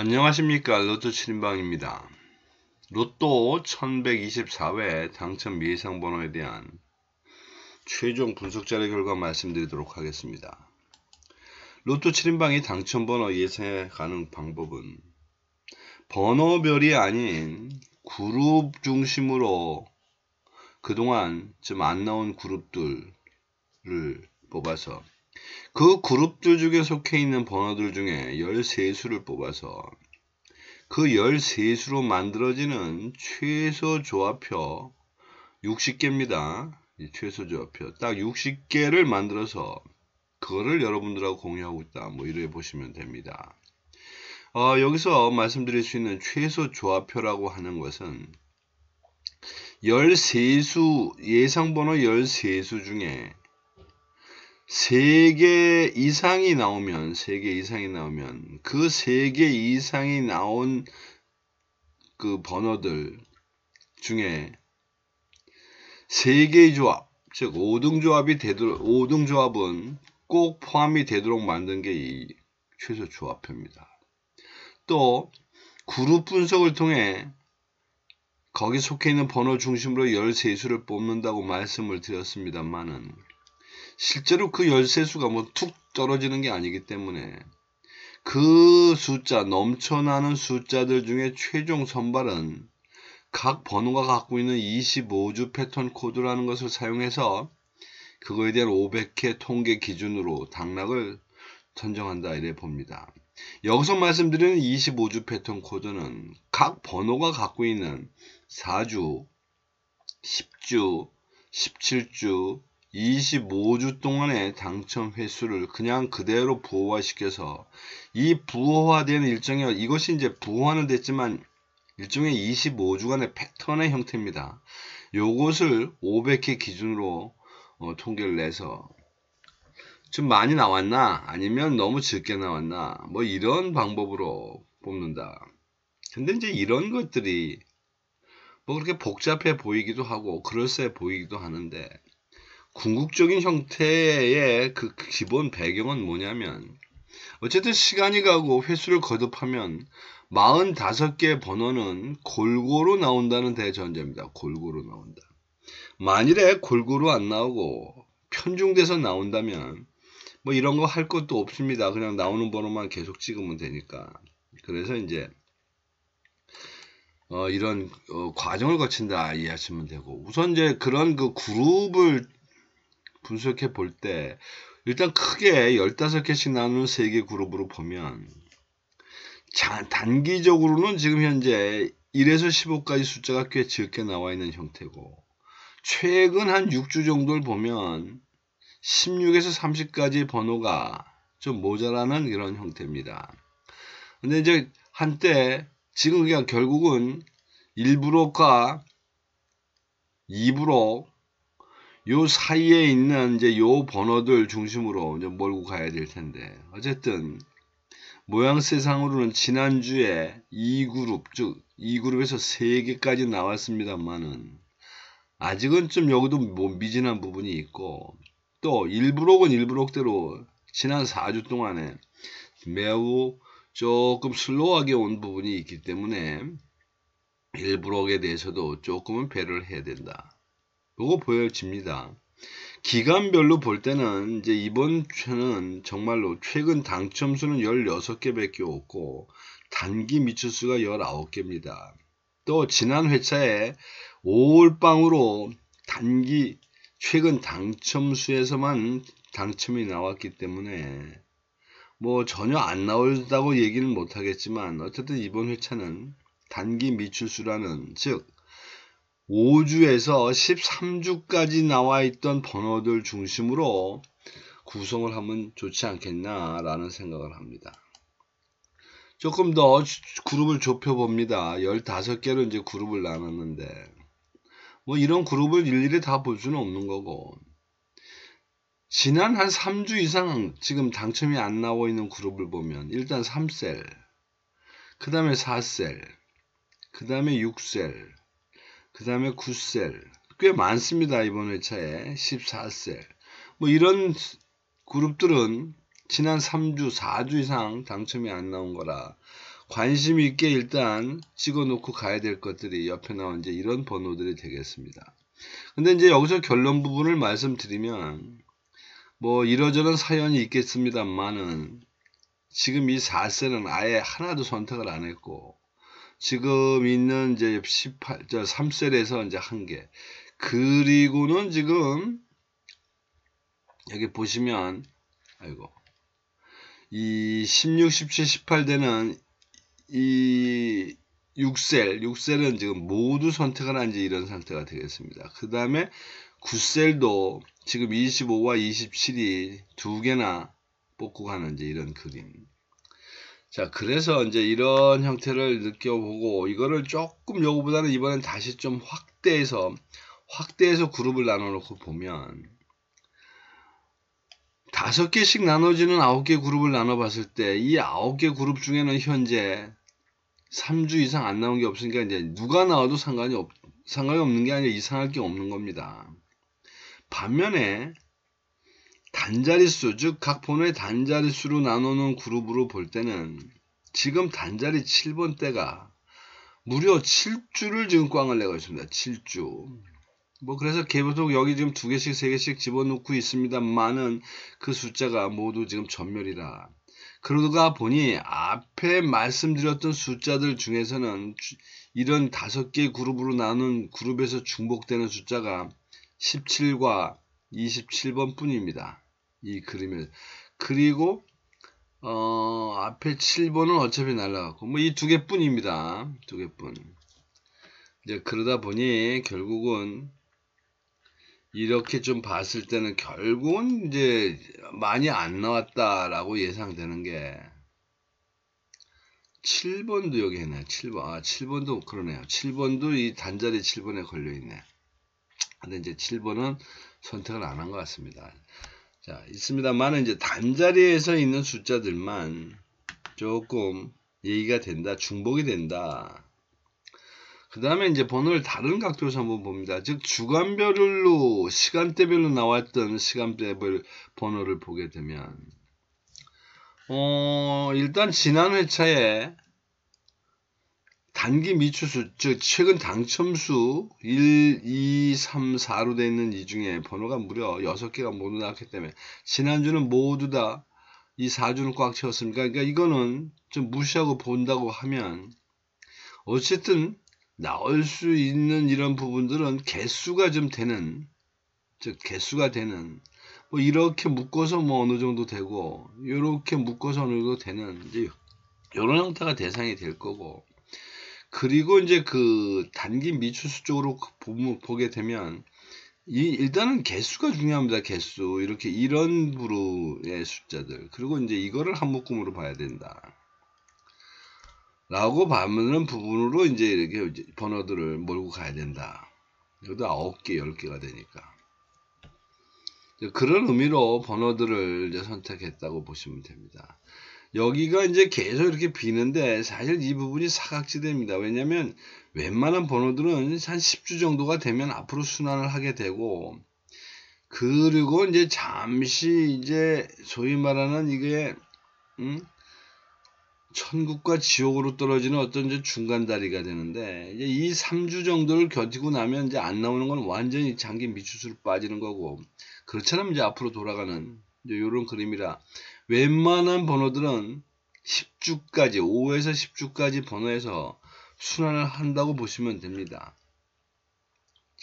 안녕하십니까. 로또 7인방입니다. 로또 1124회 당첨 예상번호에 대한 최종 분석 자료 결과 말씀드리도록 하겠습니다. 로또 7인방이 당첨번호 예상하는 방법은 번호별이 아닌 그룹 중심으로 그동안 좀 안 나온 그룹들을 뽑아서 그 그룹들 중에 속해 있는 번호들 중에 13수를 뽑아서 그 13수로 만들어지는 최소 조합표 60개입니다. 최소 조합표 딱 60개를 만들어서 그거를 여러분들하고 공유하고 있다. 뭐 이래 보시면 됩니다. 여기서 말씀드릴 수 있는 최소 조합표라고 하는 것은 13수 예상번호 13수 중에 3개 이상이 나오면 그 3개 이상이 나온 그 번호들 중에 3개의 조합, 즉 5등 조합이 되도록 5등 조합은 꼭 포함이 되도록 만든 게 이 최소 조합표입니다. 또 그룹 분석을 통해 거기 속해 있는 번호 중심으로 13수를 뽑는다고 말씀을 드렸습니다만은 실제로 그 13수가 뭐 툭 떨어지는 게 아니기 때문에 그 숫자, 넘쳐나는 숫자들 중에 최종 선발은 각 번호가 갖고 있는 25주 패턴 코드라는 것을 사용해서 그거에 대한 500회 통계 기준으로 당락을 선정한다 이래 봅니다. 여기서 말씀드리는 25주 패턴 코드는 각 번호가 갖고 있는 4주, 10주, 17주, 25주 동안의 당첨 횟수를 그냥 그대로 부호화시켜서 이 부호화된 일정의 이것이 이제 부호화는 됐지만 일종의 25주간의 패턴의 형태입니다. 요것을 500회 기준으로 통계를 내서 좀 많이 나왔나 아니면 너무 적게 나왔나 뭐 이런 방법으로 뽑는다. 근데 이제 이런 것들이 뭐 그렇게 복잡해 보이기도 하고 그럴싸해 보이기도 하는데 궁극적인 형태의 그 기본 배경은 뭐냐면 어쨌든 시간이 가고 횟수를 거듭하면 45개 번호는 골고루 나온다는 대전제입니다. 골고루 나온다. 만일에 골고루 안 나오고 편중돼서 나온다면 뭐 이런 거 할 것도 없습니다. 그냥 나오는 번호만 계속 찍으면 되니까. 그래서 이제 이런 과정을 거친다 이해하시면 되고 우선 이제 그런 그 그룹을 분석해 볼 때 일단 크게 15개씩 나누는 3개 그룹으로 보면 단기적으로는 지금 현재 1에서 15까지 숫자가 꽤 적게 나와 있는 형태고 최근 한 6주 정도를 보면 16에서 30까지 번호가 좀 모자라는 이런 형태입니다. 근데 이제 한때 지금 그냥 결국은 1브록과 2브록 요 사이에 있는 이제 요 번호들 중심으로 이제 몰고 가야 될 텐데 어쨌든 모양새상으로는 지난주에 2그룹 즉 2그룹에서 3개까지 나왔습니다만은 아직은 좀 여기도 뭐 미진한 부분이 있고 또 1브록은 1브록대로 지난 4주 동안에 매우 조금 슬로우하게 온 부분이 있기 때문에 1브록에 대해서도 조금은 배려를 해야 된다. 요거 보여집니다. 기간별로 볼 때는 이제 이번 주는 정말로 최근 당첨수는 16개밖에 없고 단기 미추수가 19개입니다. 또 지난 회차에 5월방으로 단기 최근 당첨수에서만 당첨이 나왔기 때문에 뭐 전혀 안 나올다고 얘기는 못하겠지만 어쨌든 이번 회차는 단기 미추수라는 즉 5주에서 13주까지 나와 있던 번호들 중심으로 구성을 하면 좋지 않겠나 라는 생각을 합니다. 조금 더 그룹을 좁혀 봅니다. 15개로 이제 그룹을 나눴는데 뭐 이런 그룹을 일일이 다 볼 수는 없는 거고 지난 한 3주 이상 지금 당첨이 안 나오고 있는 그룹을 보면 일단 3셀 그 다음에 4셀 그 다음에 6셀 그 다음에 9셀 꽤 많습니다. 이번 회차에 14셀 뭐 이런 그룹들은 지난 3주 4주 이상 당첨이 안 나온 거라 관심 있게 일단 찍어 놓고 가야 될 것들이 옆에 나온 이제 이런 번호들이 되겠습니다. 근데 이제 여기서 결론 부분을 말씀드리면 뭐 이러저런 사연이 있겠습니다만은 지금 이 4셀은 아예 하나도 선택을 안 했고 지금 있는 이제 3셀에서 이제 한 개. 그리고는 지금 여기 보시면 아이고 이 16, 17, 18 되는 이 6셀은 지금 모두 선택을 한 지 이런 상태가 되겠습니다. 그 다음에 9셀도 지금 25와 27이 두 개나 뽑고 가는 이제 이런 그림. 자, 그래서 이제 이런 형태를 느껴보고 이거를 조금 요거보다는 이번엔 다시 좀 확대해서 그룹을 나눠 놓고 보면 5개씩 나눠지는 9개 그룹을 나눠 봤을 때 이 9개 그룹 중에는 현재 3주 이상 안 나온 게 없으니까 이제 누가 나와도 상관이 없는 게 아니라 이상할 게 없는 겁니다. 반면에 단자릿수, 즉 각 번호의 단자릿수로 나누는 그룹으로 볼 때는 지금 단자리 7번 때가 무려 7주를 지금 꽝을 내고 있습니다. 7주. 뭐 그래서 계속 여기 지금 2개씩 3개씩 집어넣고 있습니다만은 그 숫자가 모두 지금 전멸이라. 그러다 보니 앞에 말씀드렸던 숫자들 중에서는 이런 5개 그룹으로 나눈 그룹에서 중복되는 숫자가 17과 27번 뿐입니다. 이 그림을. 그리고 앞에 7번은 어차피 날라갔고 뭐 이 2개 뿐입니다. 2개 뿐. 이제 그러다 보니 결국은 이렇게 좀 봤을 때는 결국은 이제 많이 안 나왔다라고 예상되는 게 7번도 여기 있네. 7번. 7번도 그러네요. 7번도 이 단자리 7번에 걸려 있네. 근데 이제 7번은 선택을 안 한 것 같습니다. 자, 있습니다만 이제 단자리에서 있는 숫자들만 조금 얘기가 된다. 중복이 된다. 그 다음에 이제 번호를 다른 각도에서 한번 봅니다. 즉 주간별로 시간대별로 나왔던 시간대별 번호를 보게 되면 일단 지난 회차에 단기 미추수, 즉 최근 당첨수 1, 2, 3, 4로 되어 있는 이 중에 번호가 무려 6개가 모두 나왔기 때문에 지난주는 모두 다 이 4주는 꽉 채웠습니까? 그러니까 이거는 좀 무시하고 본다고 하면 어쨌든 나올 수 있는 이런 부분들은 개수가 좀 되는, 즉 개수가 되는 뭐 이렇게 묶어서 뭐 어느 정도 되고 이렇게 묶어서 어느 정도 되는 이제 이런 형태가 대상이 될 거고, 그리고 이제 그 단기 미추수 쪽으로 보게 되면 일단은 개수가 중요합니다. 개수. 이렇게 이런 부류의 숫자들. 그리고 이제 이거를 한 묶음으로 봐야 된다. 라고 봐는 부분으로 이제 이렇게 번호들을 몰고 가야 된다. 이것도 9개, 10개가 되니까. 그런 의미로 번호들을 이제 선택했다고 보시면 됩니다. 여기가 이제 계속 이렇게 비는데 사실 이 부분이 사각지대입니다. 왜냐면 웬만한 번호들은 한 10주 정도가 되면 앞으로 순환을 하게 되고, 그리고 이제 잠시 이제 소위 말하는 이게 천국과 지옥으로 떨어지는 어떤 이제 중간 다리가 되는데, 이제 이 3주 정도를 견디고 나면 이제 안 나오는 건 완전히 장기 미추수로 빠지는 거고, 그렇지 않으면 이제 앞으로 돌아가는 이제 이런 그림이라 웬만한 번호들은 10주까지 5에서 10주까지 번호에서 순환을 한다고 보시면 됩니다.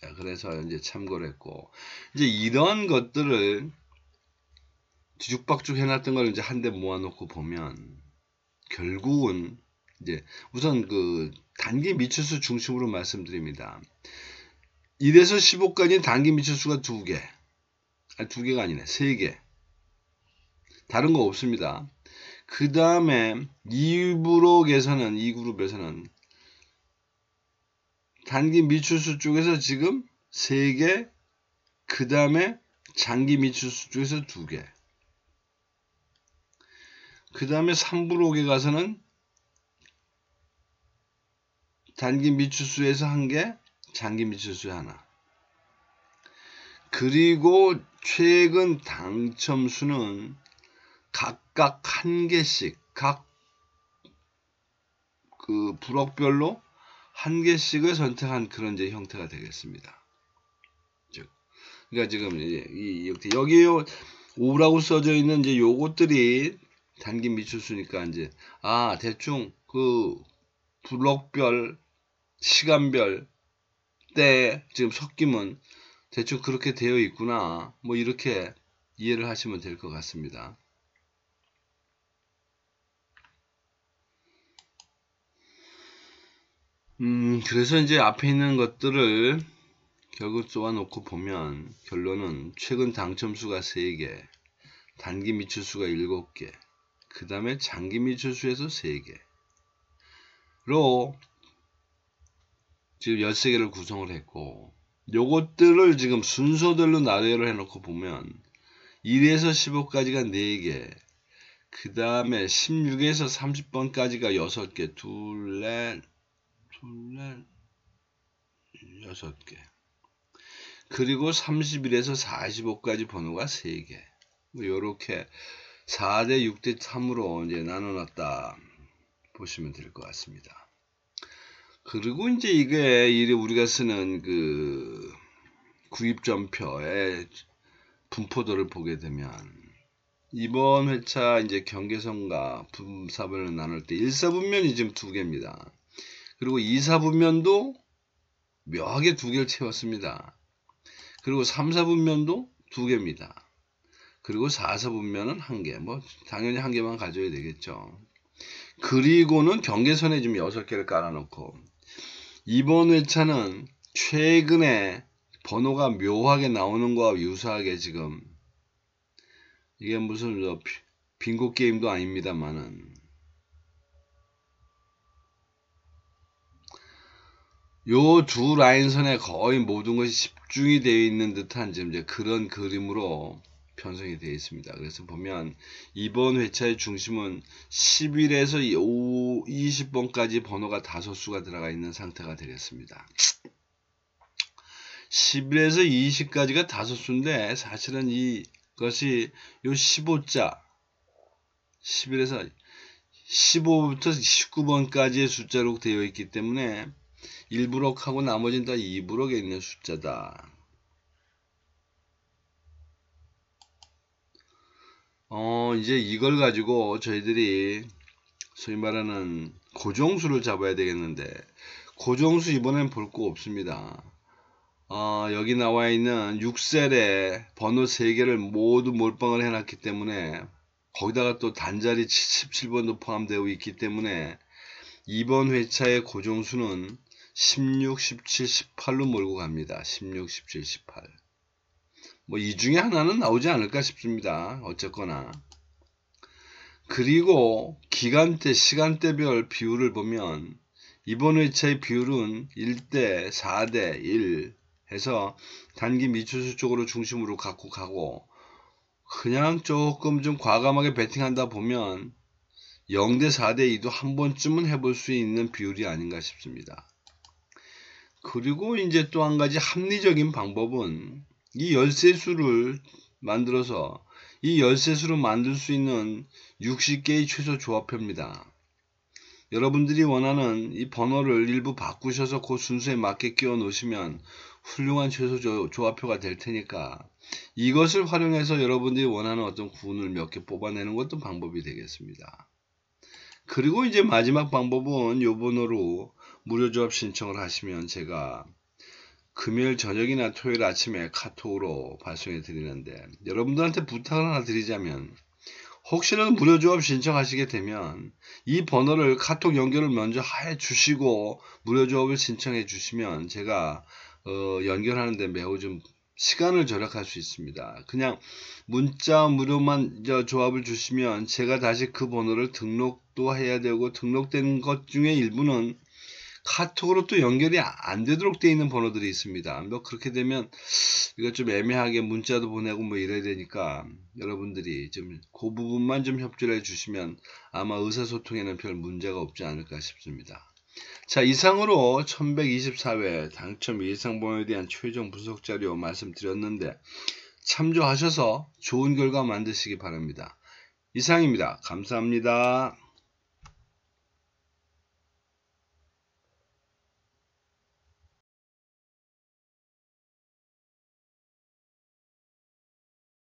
자, 그래서 이제 참고를 했고, 이제 이런 것들을 뒤죽박죽 해놨던 걸 이제 한데 모아놓고 보면 결국은 이제 우선 그 단기 미추수 중심으로 말씀드립니다. 1에서 15까지 단기 미추수가 2개. 아니, 2개가 아니네. 3개. 다른 거 없습니다. 그 다음에 이 그룹에서는 단기 미추수 쪽에서 지금 3개, 그 다음에 장기 미추수 쪽에서 2개, 그 다음에 3부록에 가서는 단기 미추수에서 1개, 장기 미추수에 하나. 그리고 최근 당첨수는 각각 1개씩, 각 그 블록별로 한 개씩을 선택한 그런 이제 형태가 되겠습니다. 그러니까 지금 여기 5라고 써져 있는 이제 요것들이 단기 미추수니까 이제 대충 그 블록별, 시간별, 때 지금 섞임은 대충 그렇게 되어 있구나. 뭐 이렇게 이해를 하시면 될 것 같습니다. 그래서 이제 앞에 있는 것들을 결국 쏘아놓고 보면 결론은 최근 당첨수가 3개, 단기 미추수가 7개, 그 다음에 장기 미추수에서 3개로 지금 13개를 구성을 했고, 요것들을 지금 순서들로 나열을 해놓고 보면 1에서 15까지가 4개, 그 다음에 16에서 30번까지가 6개, 둘, 넷, 6개. 그리고 31에서 45까지 번호가 3개. 요렇게 4대 6대 3으로 이제 나눠놨다 보시면 될 것 같습니다. 그리고 이제 이게 우리가 쓰는 그 구입전표의 분포도를 보게 되면 이번 회차 이제 경계선과 분사분을 나눌 때 1사분면이 지금 2개입니다. 그리고 2사분면도 묘하게 2개를 채웠습니다. 그리고 3사분면도 2개입니다. 그리고 4사분면은 1개. 뭐 당연히 1개만 가져야 되겠죠. 그리고는 경계선에 지금 6개를 깔아놓고 이번 회차는 최근에 번호가 묘하게 나오는 거와 유사하게 지금 이게 무슨 빙고 게임도 아닙니다만은 요 두 라인선에 거의 모든 것이 집중이 되어 있는 듯한 지금 이제 그런 그림으로 편성이 되어 있습니다. 그래서 보면 이번 회차의 중심은 11에서 20번까지 번호가 5수가 들어가 있는 상태가 되겠습니다. 11에서 20까지가 5수인데 사실은 이것이 요 15자 11에서 15부터 19번까지의 숫자로 되어 있기 때문에 1부록하고 나머지는 다 2부록에 있는 숫자다. 이제 이걸 가지고 저희들이 소위 말하는 고정수를 잡아야 되겠는데 고정수 이번엔 볼 거 없습니다. 여기 나와 있는 6셀에 번호 3개를 모두 몰빵을 해놨기 때문에 거기다가 또 단자리 17번도 포함되어 있기 때문에 이번 회차의 고정수는 16, 17, 18로 몰고 갑니다. 16, 17, 18. 뭐 이 중에 하나는 나오지 않을까 싶습니다. 어쨌거나. 그리고 기간대, 시간대별 비율을 보면 이번 회차의 비율은 1대 4대 1 해서 단기 미추수 쪽으로 중심으로 갖고 가고 그냥 조금 좀 과감하게 배팅한다 보면 0대 4대 2도 한 번쯤은 해볼 수 있는 비율이 아닌가 싶습니다. 그리고 이제 또 한 가지 합리적인 방법은 이 열쇠수를 만들어서 이 열쇠수로 만들 수 있는 60개의 최소 조합표입니다. 여러분들이 원하는 이 번호를 일부 바꾸셔서 그 순서에 맞게 끼워 놓으시면 훌륭한 최소 조합표가 될 테니까 이것을 활용해서 여러분들이 원하는 어떤 구운을 몇 개 뽑아내는 것도 방법이 되겠습니다. 그리고 이제 마지막 방법은 요 번호로 무료 조합 신청을 하시면 제가 금요일 저녁이나 토요일 아침에 카톡으로 발송해 드리는데 여러분들한테 부탁을 하나 드리자면 혹시라도 무료 조합 신청하시게 되면 이 번호를 카톡 연결을 먼저 해 주시고 무료 조합을 신청해 주시면 제가 연결하는데 매우 좀 시간을 절약할 수 있습니다. 그냥 문자 무료만 조합을 주시면 제가 다시 그 번호를 등록도 해야 되고 등록된 것 중에 일부는 카톡으로 또 연결이 안 되도록 되어 있는 번호들이 있습니다. 뭐 그렇게 되면 이거 좀 애매하게 문자도 보내고 뭐 이래야 되니까 여러분들이 좀 그 부분만 좀 협조를 해주시면 아마 의사소통에는 별 문제가 없지 않을까 싶습니다. 자, 이상으로 1124회 당첨 예상번호에 대한 최종 분석 자료 말씀드렸는데 참조하셔서 좋은 결과 만드시기 바랍니다. 이상입니다. 감사합니다.